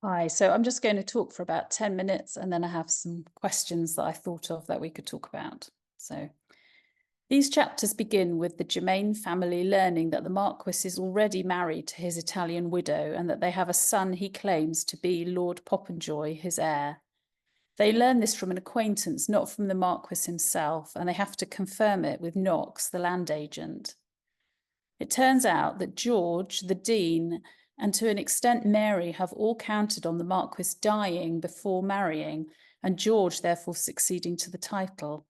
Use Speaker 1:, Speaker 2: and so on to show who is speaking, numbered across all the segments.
Speaker 1: Hi, so I'm just going to talk for about 10 minutes and then I have some questions that I thought of that we could talk about. So these chapters begin with the Germain family learning that the Marquis is already married to his Italian widow and that they have a son he claims to be Lord Popenjoy, his heir. They learn this from an acquaintance, not from the Marquis himself, and they have to confirm it with Knox, the land agent. It turns out that George, the Dean, and to an extent Mary have all counted on the Marquis dying before marrying, and George therefore succeeding to the title.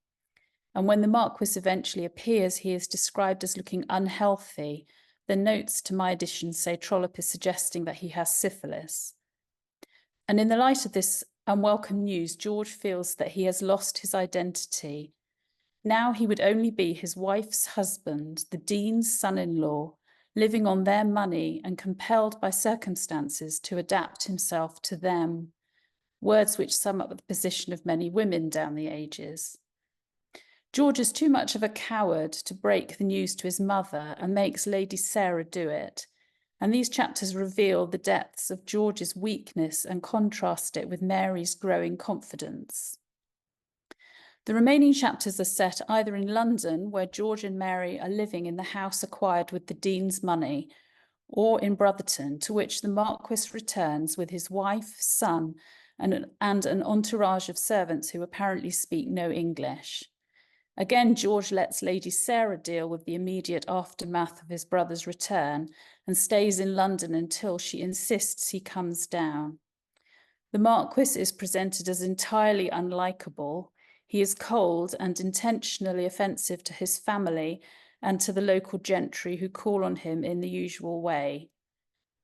Speaker 1: And when the Marquis eventually appears, he is described as looking unhealthy. The notes to my edition say Trollope is suggesting that he has syphilis. And in the light of this unwelcome news, George feels that he has lost his identity. Now he would only be his wife's husband, the Dean's son-in-law, living on their money and compelled by circumstances to adapt himself to them. Words which sum up the position of many women down the ages. George is too much of a coward to break the news to his mother and makes Lady Sarah do it. And these chapters reveal the depths of George's weakness and contrast it with Mary's growing confidence. The remaining chapters are set either in London, where George and Mary are living in the house acquired with the Dean's money, or in Brotherton, to which the Marquis returns with his wife, son, and an entourage of servants who apparently speak no English. Again, George lets Lady Sarah deal with the immediate aftermath of his brother's return and stays in London until she insists he comes down. The Marquis is presented as entirely unlikable. He is cold and intentionally offensive to his family and to the local gentry who call on him in the usual way.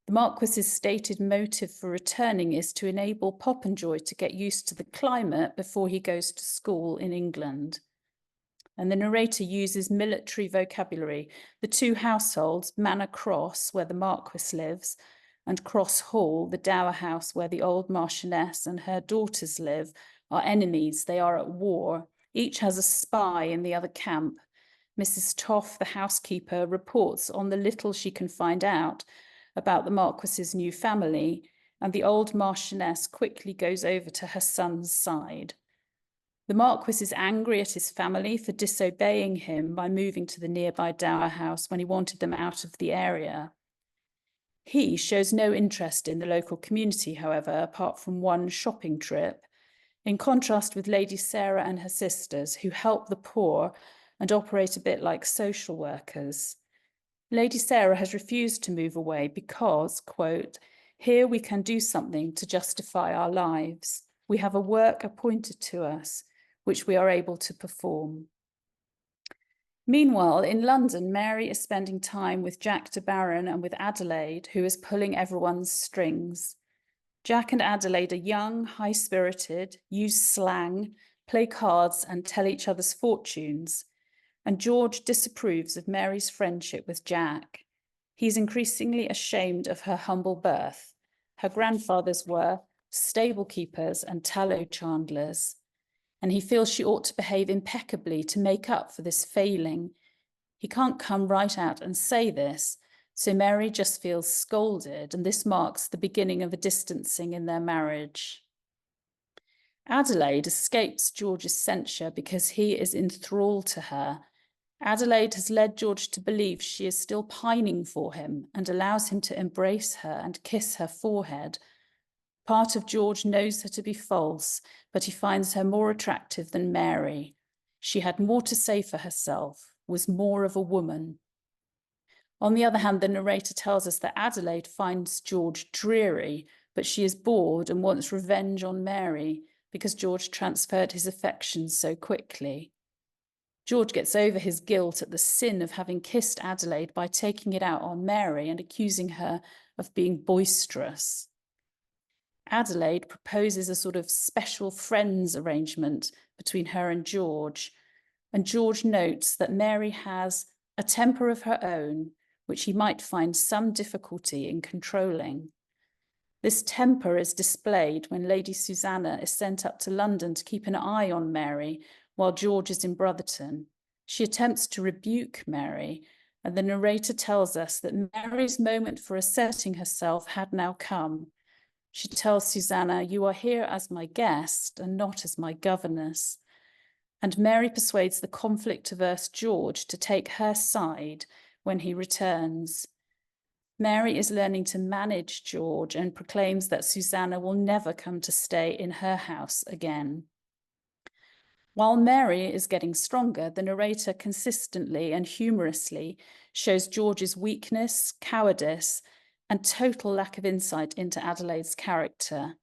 Speaker 1: The Marquis's stated motive for returning is to enable Popenjoy to get used to the climate before he goes to school in England. And the narrator uses military vocabulary. The two households, Manor Cross, where the Marquis lives, and Cross Hall, the dower house where the old Marchioness and her daughters live, are enemies. They are at war. Each has a spy in the other camp. Mrs. Toff, the housekeeper, reports on the little she can find out about the Marquis's new family, and the old Marchioness quickly goes over to her son's side. The Marquis is angry at his family for disobeying him by moving to the nearby dower house when he wanted them out of the area. He shows no interest in the local community, however, apart from one shopping trip, in contrast with Lady Sarah and her sisters, who help the poor and operate a bit like social workers. Lady Sarah has refused to move away because, quote, "Here we can do something to justify our lives. We have a work appointed to us, which we are able to perform." Meanwhile, in London, Mary is spending time with Jack de Baron and with Adelaide, who is pulling everyone's strings. Jack and Adelaide are young, high-spirited, use slang, play cards, and tell each other's fortunes. And George disapproves of Mary's friendship with Jack. He's increasingly ashamed of her humble birth. Her grandfathers were stable keepers and tallow chandlers, and he feels she ought to behave impeccably to make up for this failing. He can't come right out and say this, so Mary just feels scolded, and this marks the beginning of a distancing in their marriage. Adelaide escapes George's censure because he is enthralled to her. Adelaide has led George to believe she is still pining for him and allows him to embrace her and kiss her forehead. Part of George knows her to be false, but he finds her more attractive than Mary. She had more to say for herself, was more of a woman. On the other hand, the narrator tells us that Adelaide finds George dreary, but she is bored and wants revenge on Mary because George transferred his affections so quickly. George gets over his guilt at the sin of having kissed Adelaide by taking it out on Mary and accusing her of being boisterous. Adelaide proposes a sort of special friends arrangement between her and George notes that Mary has a temper of her own, which he might find some difficulty in controlling. This temper is displayed when Lady Susanna is sent up to London to keep an eye on Mary while George is in Brotherton. She attempts to rebuke Mary, and the narrator tells us that Mary's moment for asserting herself had now come. She tells Susanna, "You are here as my guest and not as my governess." And Mary persuades the conflict-averse George to take her side when he returns. Mary is learning to manage George and proclaims that Susanna will never come to stay in her house again. While Mary is getting stronger, the narrator consistently and humorously shows George's weakness, cowardice, and total lack of insight into Adelaide's character.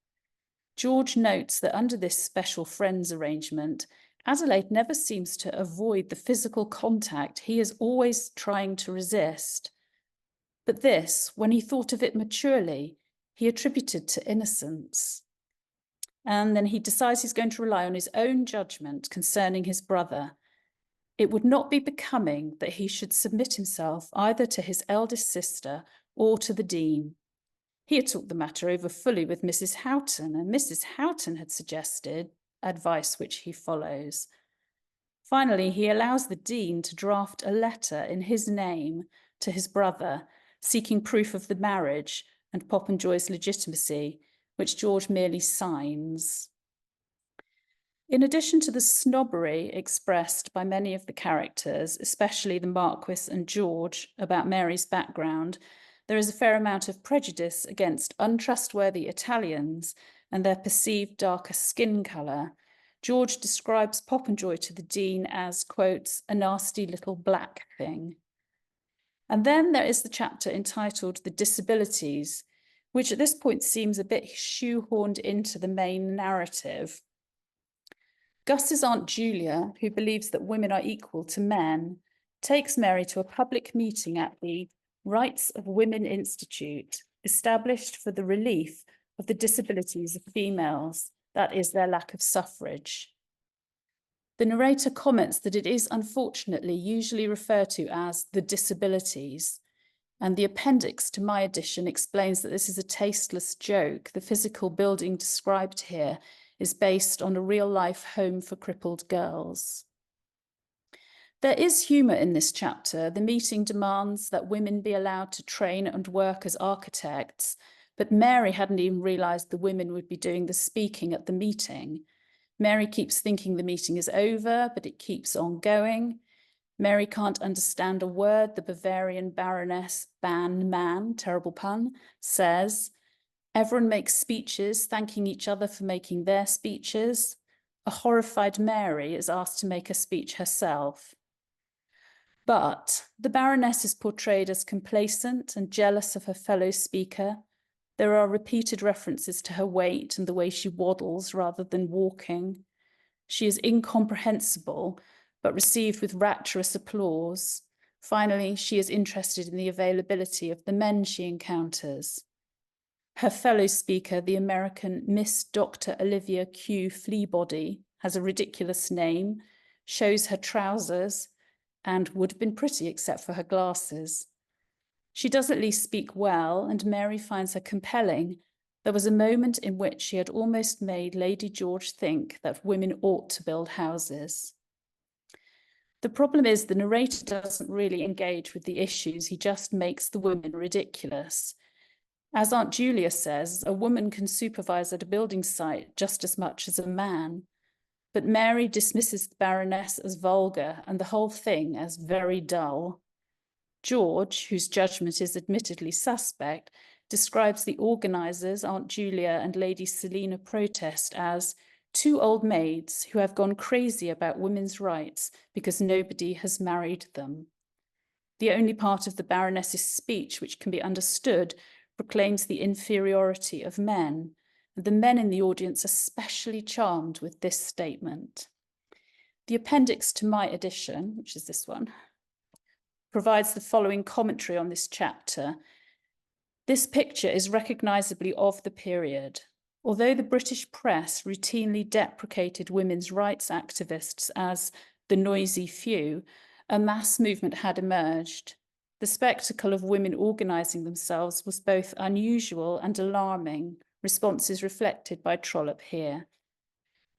Speaker 1: George notes that under this special friends arrangement, Adelaide never seems to avoid the physical contact he is always trying to resist. But this, when he thought of it maturely, he attributed to innocence. And then he decides he's going to rely on his own judgment concerning his brother. It would not be becoming that he should submit himself either to his eldest sister or to the Dean. He had talked the matter over fully with Mrs. Houghton, and Mrs. Houghton had suggested advice which he follows. Finally, he allows the Dean to draft a letter in his name to his brother, seeking proof of the marriage and Popenjoy's legitimacy, which George merely signs. In addition to the snobbery expressed by many of the characters, especially the Marquis and George, about Mary's background, there is a fair amount of prejudice against untrustworthy Italians and their perceived darker skin colour. George describes Popenjoy to the Dean as, quote, "a nasty little black thing." And then there is the chapter entitled "The Disabilities," which at this point seems a bit shoehorned into the main narrative. Gus's Aunt Julia, who believes that women are equal to men, takes Mary to a public meeting at the Rights of Women Institute, established for the relief of the disabilities of females, that is, their lack of suffrage. The narrator comments that it is unfortunately usually referred to as the disabilities, and the appendix to my edition explains that this is a tasteless joke. The physical building described here is based on a real-life home for crippled girls. There is humour in this chapter. The meeting demands that women be allowed to train and work as architects, but Mary hadn't even realised the women would be doing the speaking at the meeting. Mary keeps thinking the meeting is over, but it keeps on going. Mary can't understand a word the Bavarian Baroness Ban-Man, terrible pun, says. Everyone makes speeches, thanking each other for making their speeches. A horrified Mary is asked to make a speech herself. But the Baroness is portrayed as complacent and jealous of her fellow speaker. There are repeated references to her weight and the way she waddles rather than walking. She is incomprehensible, but received with rapturous applause. Finally, she is interested in the availability of the men she encounters. Her fellow speaker, the American Miss Dr. Olivia Q. Fleabody, has a ridiculous name, shows her trousers, and would have been pretty except for her glasses. She does at least speak well, and Mary finds her compelling. There was a moment in which she had almost made Lady George think that women ought to build houses. The problem is the narrator doesn't really engage with the issues, he just makes the women ridiculous. As Aunt Julia says, a woman can supervise at a building site just as much as a man. But Mary dismisses the Baroness as vulgar and the whole thing as very dull. George, whose judgment is admittedly suspect, describes the organisers, Aunt Julia and Lady Selina Protest, as two old maids who have gone crazy about women's rights because nobody has married them. The only part of the Baroness's speech which can be understood proclaims the inferiority of men, and the men in the audience are especially charmed with this statement. The appendix to my edition, which is this one, provides the following commentary on this chapter. This picture is recognisably of the period. Although the British press routinely deprecated women's rights activists as the noisy few, a mass movement had emerged. The spectacle of women organising themselves was both unusual and alarming, responses reflected by Trollope here.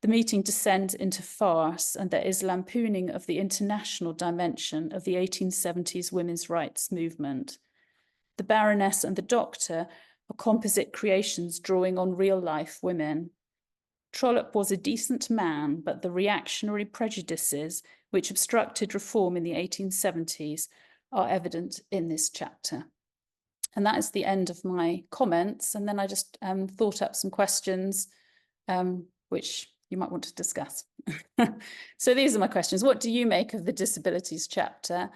Speaker 1: The meeting descends into farce, and there is lampooning of the international dimension of the 1870s women's rights movement. The Baroness and the Doctor are composite creations drawing on real-life women. Trollope was a decent man, but the reactionary prejudices which obstructed reform in the 1870s are evident in this chapter. And that is the end of my comments. And then I just thought up some questions, which you might want to discuss. So these are my questions. What do you make of the disabilities chapter?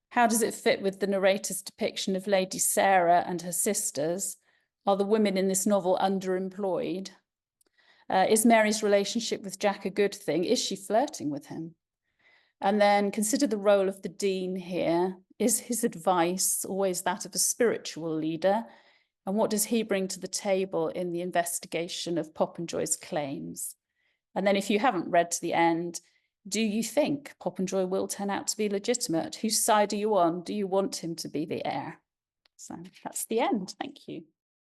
Speaker 1: How does it fit with the narrator's depiction of Lady Sarah and her sisters? Are the women in this novel underemployed? Is Mary's relationship with Jack a good thing? Is she flirting with him? And then consider the role of the dean here. Is his advice always that of a spiritual leader? And what does he bring to the table in the investigation of Popenjoy's claims? And then if you haven't read to the end, do you think Popenjoy will turn out to be legitimate? Whose side are you on? Do you want him to be the heir? So that's the end. Thank you.